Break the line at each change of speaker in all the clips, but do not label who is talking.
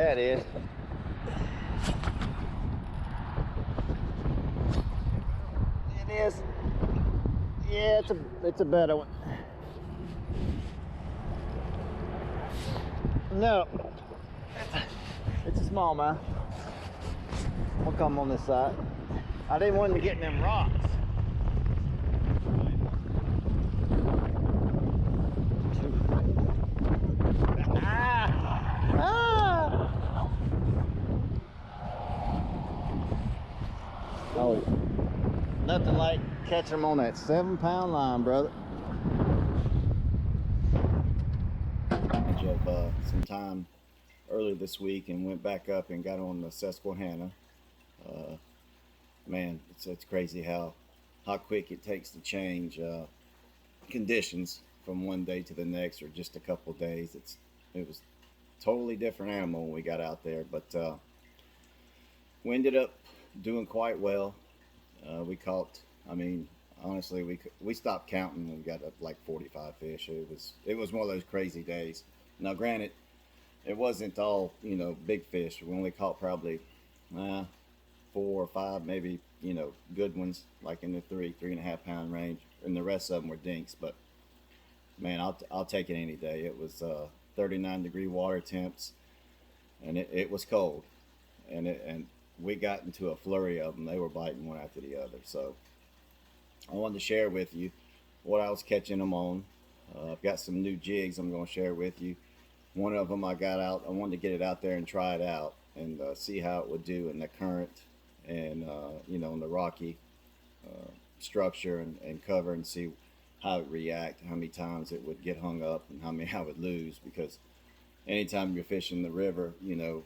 Yeah, it is. It is. Yeah, it's a better one. No, it's a smallmouth. We'll come on this side. I didn't want him to get in them rocks. Oh, nothing like catching them on that 7-pound line, brother. Of some time earlier this week and went back up and got on the Susquehanna. Man, it's crazy how quick it takes to change conditions from one day to the next, or just a couple days. It was a totally different animal when we got out there, but we ended up doing quite well. We caught, I mean, honestly, we stopped counting when we got up like 45 fish. It was one of those crazy days. Now, granted, it wasn't all, you know, big fish. We only caught probably 4 or 5, maybe, you know, good ones, like in the 3.5 pound range, and the rest of them were dinks. But man, I'll take it any day. It was 39-degree water temps, and it was cold, and we got into a flurry of them. They were biting one after the other. So I wanted to share with you what I was catching them on. I've got some new jigs I'm going to share with you. One of them I got out. I wanted to get it out there and try it out and see how it would do in the current and you know, in the rocky structure and cover, and see how it react, how many times it would get hung up, and how many I would lose. Because anytime you're fishing the river, you know,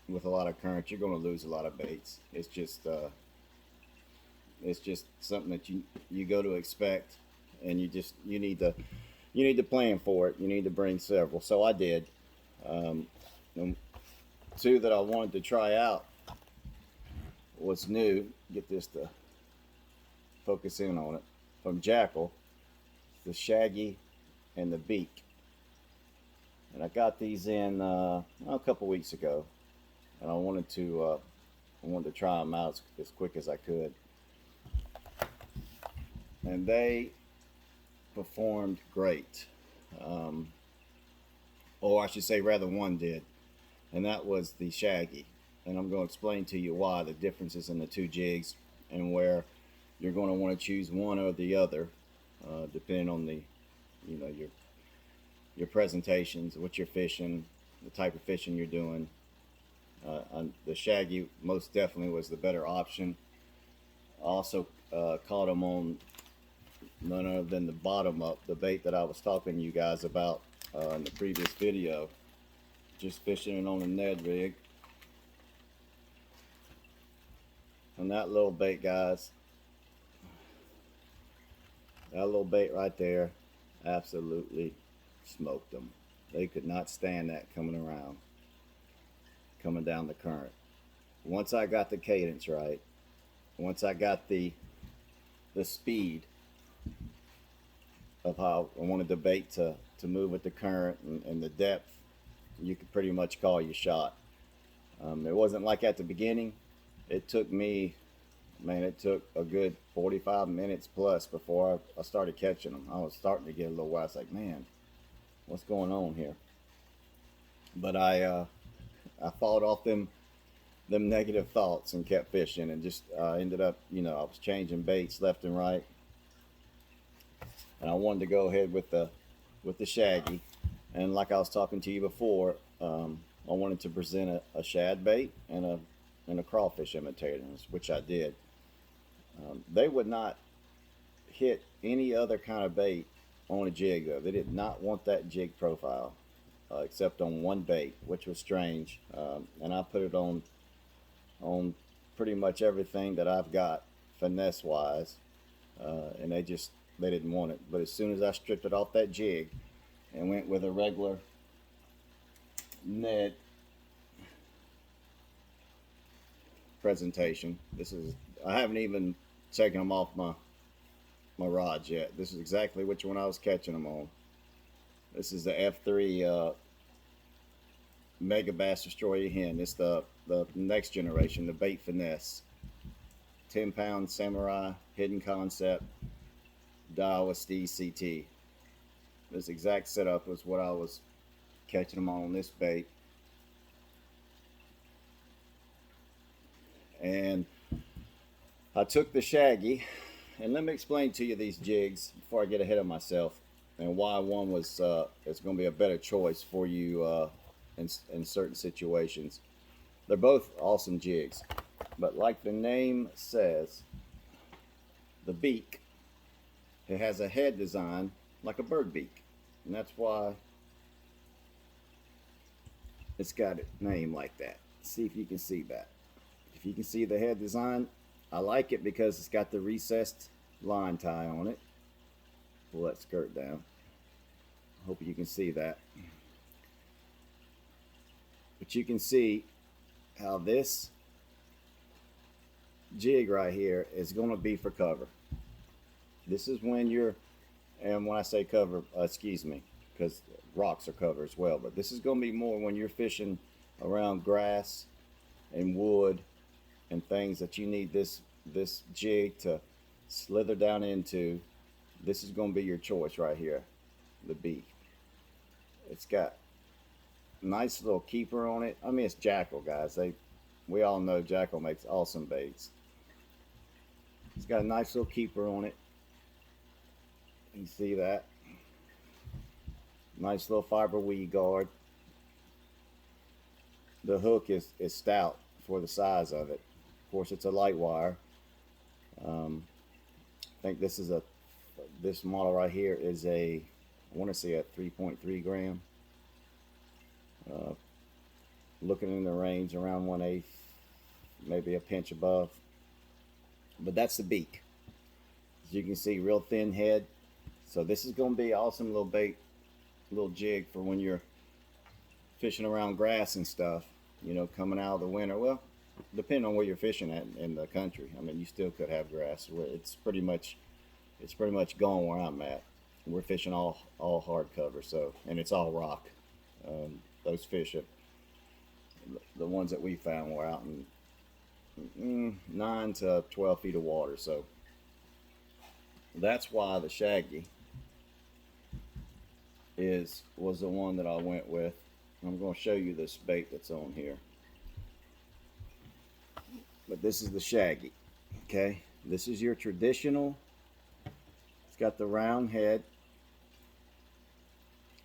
with a lot of current, you're going to lose a lot of baits. It's just something that you go to expect, and you need to plan for it. You need to bring several. So I did. Two that I wanted to try out was new. Get this to focus in on it. From Jackall, the shaggy and the beak. And I got these in a couple weeks ago, and I wanted to try them out as quick as I could. And they performed great, or I should say rather one did, and that was the shaggy. And I'm going to explain to you why, the differences in the two jigs, and where you're going to want to choose one or the other, depending on the, you know, your presentations, what you're fishing, the type of fishing you're doing. The shaggy most definitely was the better option. I also caught them on none other than the bottom up, the bait that I was talking to you guys about in the previous video. Just fishing it on a Ned rig. And that little bait, guys, that little bait right there absolutely smoked them. They could not stand that coming down the current. Once I got the cadence right, once I got the speed of how I wanted the bait to move with the current and the depth, you could pretty much call your shot. It wasn't like at the beginning. It took me, man, it took a good 45 minutes plus before I started catching them. I was starting to get a little wild. I was like, man, what's going on here? But I fought off them negative thoughts and kept fishing, and just ended up, you know, I was changing baits left and right, and I wanted to go ahead with the shaggy. And like I was talking to you before, I wanted to present a shad bait and a crawfish imitator, which I did. They would not hit any other kind of bait on a jig, though. They did not want that jig profile, except on one bait, which was strange. And I put it on pretty much everything that I've got finesse wise, and they didn't want it. But as soon as I stripped it off that jig and went with a regular Ned presentation, I haven't even taken them off my rods yet. This is exactly which one I was catching them on. This is the F3 Megabass Destroyer Hien. It's the next generation, the bait finesse. 10-pound samurai, hidden concept, Daiwa Steez CT. This exact setup was what I was catching them on this bait. And I took the shaggy, and let me explain to you these jigs before I get ahead of myself, and why one was it's going to be a better choice for you in certain situations. They're both awesome jigs, but like the name says, the beak, it has a head design like a bird beak, and that's why it's got a name like that. See if you can see that. If you can see the head design, I like it because it's got the recessed line tie on it. Pull that skirt down. Hope you can see that. But you can see how this jig right here is going to be for cover. This is when you're, and when I say cover, excuse me, because rocks are cover as well, but this is going to be more when you're fishing around grass and wood and things that you need this jig to slither down into. This is going to be your choice right here, the beak. It's got a nice little keeper on it. I mean, it's Jackall, guys. We all know Jackall makes awesome baits. It's got a nice little keeper on it. You see that? Nice little fiber weed guard. The hook is stout for the size of it. Of course, it's a light wire. I think this model right here is I want to say a 3.3 gram. Looking in the range around 1/8, maybe a pinch above. But that's the beak. As you can see, real thin head. So this is going to be an awesome little bait, little jig for when you're fishing around grass and stuff, you know, coming out of the winter. Well, depending on where you're fishing at in the country. I mean, you still could have grass. It's pretty much gone where I'm at. We're fishing all hard cover, so, and it's all rock. Those fish, the ones that we found, were out in 9 to 12 feet of water. So that's why the shaggy was the one that I went with. I'm going to show you this bait that's on here. But this is the shaggy. Okay, this is your traditional. It's got the round head.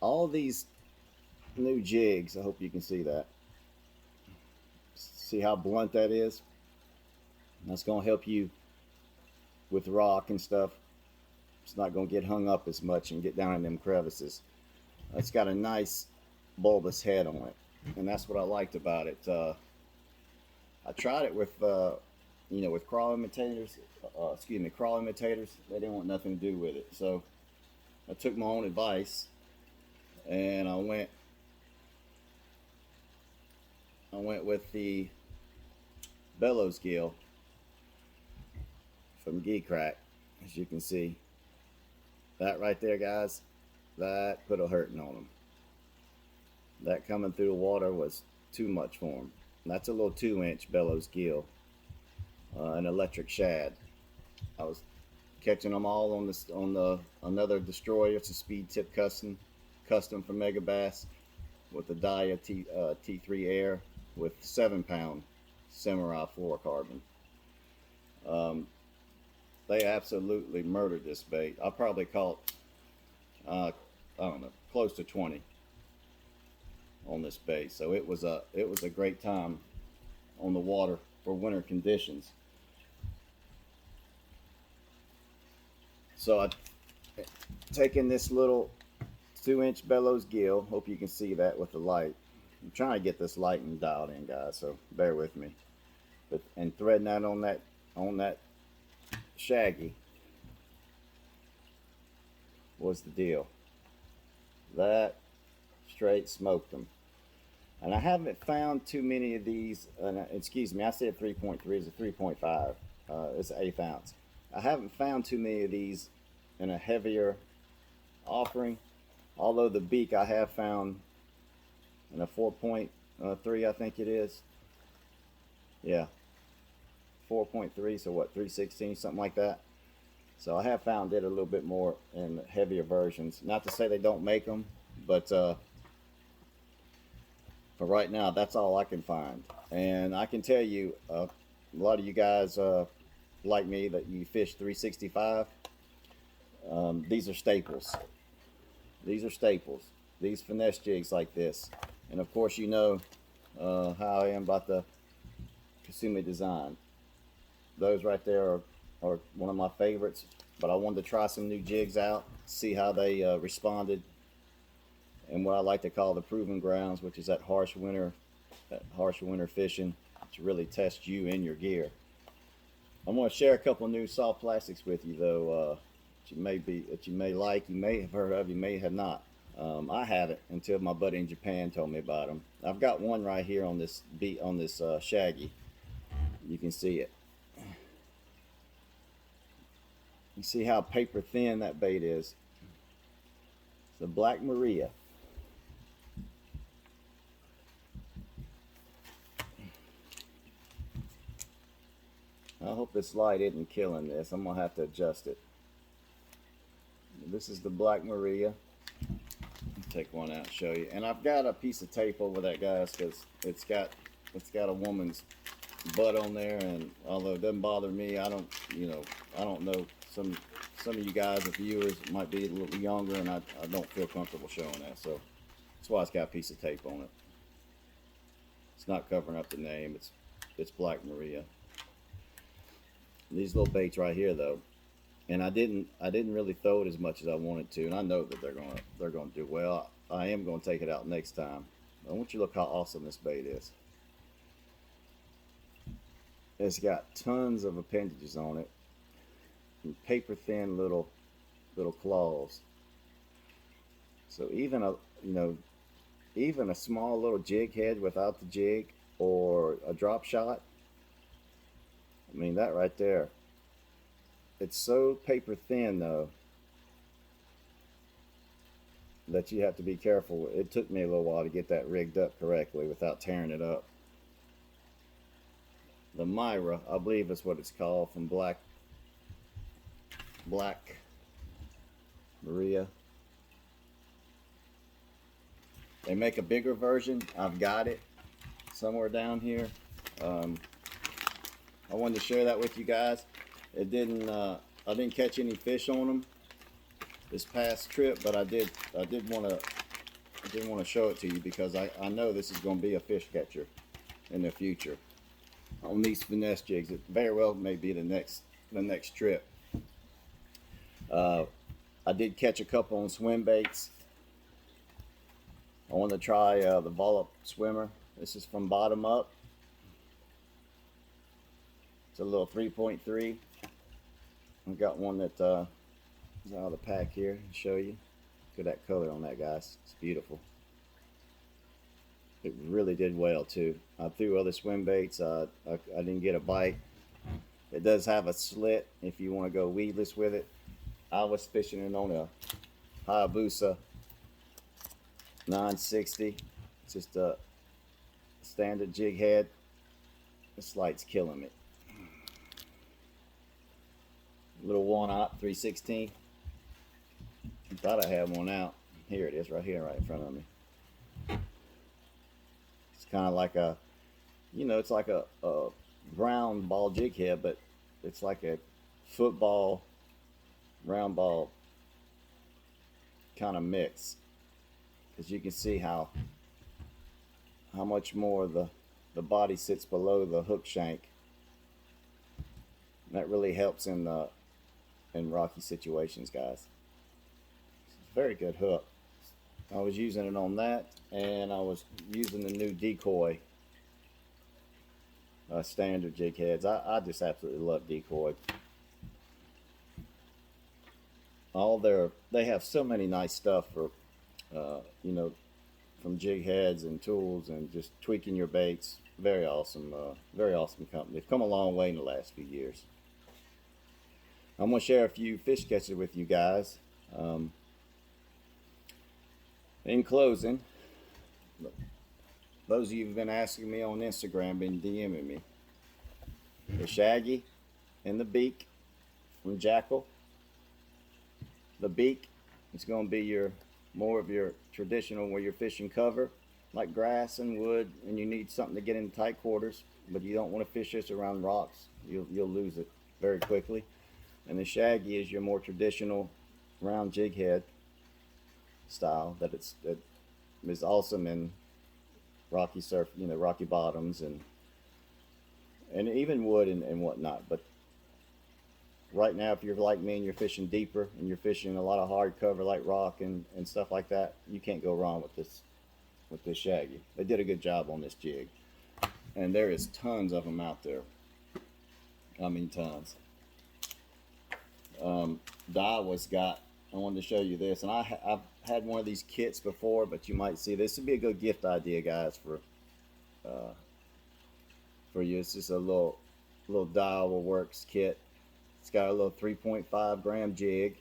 All these new jigs, I hope you can see that. See how blunt that is? That's going to help you with rock and stuff. It's not going to get hung up as much and get down in them crevices. It's got a nice bulbous head on it, and that's what I liked about it. I tried it with you know, with crawl imitators. Crawl imitators. They didn't want nothing to do with it, so I took my own advice, and I went with the Bellows gill from Geecrack. As you can see, that right there, guys, that put a hurting on them. That coming through the water was too much for them. That's a little 2-inch Bellows gill, an electric shad. I was catching them all on another destroyer. It's a speed tip custom from Megabass with the Daiwa T3 Air with 7-pound samurai fluorocarbon. They absolutely murdered this bait. I probably caught I don't know, close to 20 on this bait. So it was a great time on the water for winter conditions. So I taken this little 2-inch Bellows gill. Hope you can see that with the light. I'm trying to get this light and dialed in, guys, so bear with me. And threading that on that shaggy was the deal. That straight smoked them. And I haven't found too many of these. Excuse me, I said 3.3. It's a 3.5. It's an 1/8 ounce. I haven't found too many of these in a heavier offering. Although the beak I have found in a 4.5 3, I think it is. Yeah, 4.3. So what, 3/16, something like that. So I have found it a little bit more in heavier versions. Not to say they don't make them, but for right now, that's all I can find. And I can tell you, a lot of you guys like me that you fish 365. These are staples. These are staples. These finesse jigs like this. And of course, you know how I am about the Kasumi design. Those right there are one of my favorites. But I wanted to try some new jigs out, see how they responded, and what I like to call the proving grounds, which is that harsh winter fishing to really test you and your gear. I'm going to share a couple new soft plastics with you, though, that you may like, you may have heard of, you may have not. I haven't until my buddy in Japan told me about them. I've got one right here on this shaggy. You can see it. You see how paper thin that bait is. It's a Black Maria. I hope this light isn't killing this. I'm gonna have to adjust it. This is the Black Maria. Take one out and show you. And I've got a piece of tape over that, guys, because it's got a woman's butt on there. And although it doesn't bother me, I don't know. Some of you guys, the viewers, might be a little younger, and I don't feel comfortable showing that. So that's why it's got a piece of tape on it. It's not covering up the name. It's Black Maria. These little baits right here, though, and I didn't really throw it as much as I wanted to, and I know that they're gonna do well. I am gonna take it out next time. I want you to look how awesome this bait is. It's got tons of appendages on it, and paper thin little claws. So even a small little jig head without the jig or a drop shot, I mean, that right there, it's so paper thin though that you have to be careful. It took me a little while to get that rigged up correctly without tearing it up. The Myra, I believe is what it's called, from Black Maria. They make a bigger version. I've got it somewhere down here. I wanted to share that with you guys. I didn't catch any fish on them this past trip, but I did want to show it to you because I know this is going to be a fish catcher in the future on these finesse jigs. It very well may be the next trip. I did catch a couple on swim baits. I want to try the Volop swimmer. This is from Bottom Up. It's a little 3.3. I've got one that is out of the pack here. I'll show you. Look at that color on that, guys. It's beautiful. It really did well too. I threw other swim baits. I didn't get a bite. It does have a slit if you want to go weedless with it. I was fishing it on a Hayabusa 960. It's just a standard jig head. This light's killing me. Little 1/0 3/16. I thought I had one out. Here it is, right here, right in front of me. It's kind of like a, it's like a round ball jig head, but it's like a football round ball kind of mix. As you can see how much more the body sits below the hook shank. That really helps in rocky situations, guys. It's a very good hook. I was using it on that, and I was using the new decoy standard jig heads. I just absolutely love decoy. They have so many nice stuff for from jig heads and tools and just tweaking your baits. Very awesome company. They've come a long way in the last few years. I'm going to share a few fish catches with you guys. In closing, those of you who've been asking me on Instagram, been DMing me. The shaggy and the beak from Jackall. The beak is going to be your more of your traditional where you're fishing cover, like grass and wood, and you need something to get in tight quarters, but you don't want to fish this around rocks. You'll lose it very quickly. And the shaggy is your more traditional round jig head style that is awesome in rocky surf, rocky bottoms and even wood and whatnot. But right now, if you're like me and you're fishing deeper and you're fishing a lot of hard cover like rock and stuff like that, you can't go wrong with this shaggy. They did a good job on this jig, and there is tons of them out there. I mean, tons. Daiwa's got. I wanted to show you this, and I've had one of these kits before, but you might see this would be a good gift idea, guys, for you. It's just a little Daiwa Works kit. It's got a little 3.5 gram jig,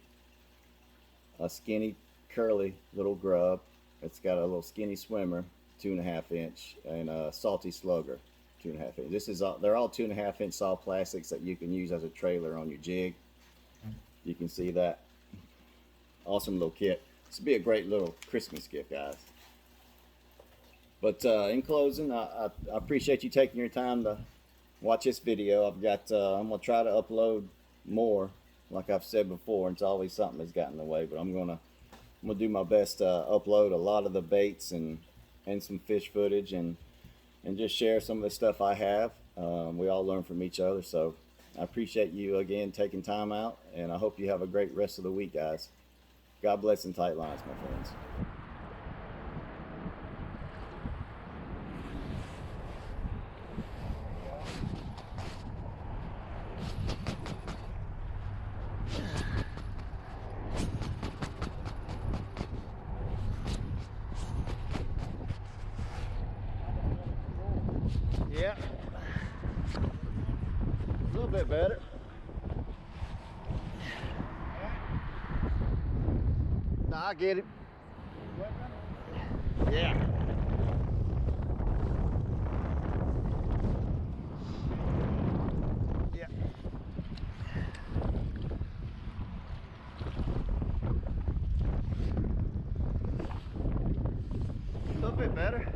a skinny curly little grub. It's got a little skinny swimmer, 2.5 inch, and a salty slugger, 2.5 inch. They're all 2.5 inch soft plastics that you can use as a trailer on your jig. You can see that. Awesome little kit. This would be a great little Christmas gift, guys. But in closing, I appreciate you taking your time to watch this video. I'm gonna try to upload more, like I've said before. It's always something that's gotten in the way, but I'm gonna do my best to upload a lot of the baits and some fish footage and just share some of the stuff I have. We all learn from each other, so I appreciate you again taking time out, and I hope you have a great rest of the week, guys. God bless and tight lines, my friends. Yeah, a little bit better. Nah, I get it. Yeah. Yeah. A little bit better.